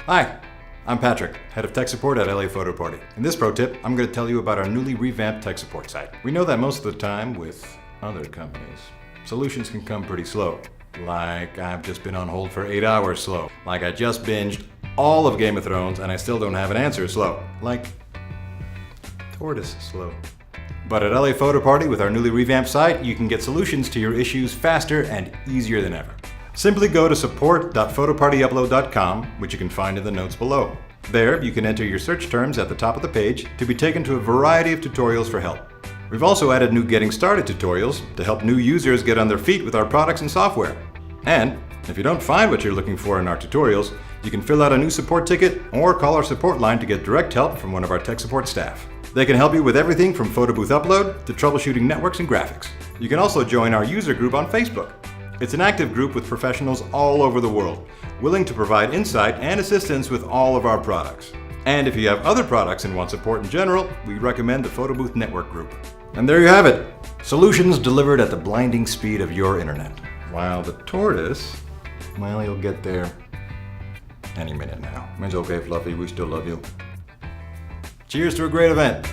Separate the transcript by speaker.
Speaker 1: Hi, I'm Patrick, head of tech support at LA Photo Party. In this pro tip, I'm going to tell you about our newly revamped tech support site. We know that most of the time with other companies, solutions can come pretty slow. Like I've just been on hold for 8 hours slow. Like I just binged all of Game of Thrones and I still don't have an answer slow. Like tortoise slow. But at LA Photo Party with our newly revamped site, you can get solutions to your issues faster and easier than ever. Simply go to support.photopartyupload.com, which you can find in the notes below. There, you can enter your search terms at the top of the page to be taken to a variety of tutorials for help. We've also added new Getting Started tutorials to help new users get on their feet with our products and software. And if you don't find what you're looking for in our tutorials, you can fill out a new support ticket or call our support line to get direct help from one of our tech support staff. They can help you with everything from photo booth upload to troubleshooting networks and graphics. You can also join our user group on Facebook. It's an active group with professionals all over the world, willing to provide insight and assistance with all of our products. And if you have other products and want support in general, we recommend the Photo Booth Network group. And there you have it. Solutions delivered at the blinding speed of your internet. While the tortoise, well, you'll get there any minute now. It's okay, Fluffy, we still love you. Cheers to a great event.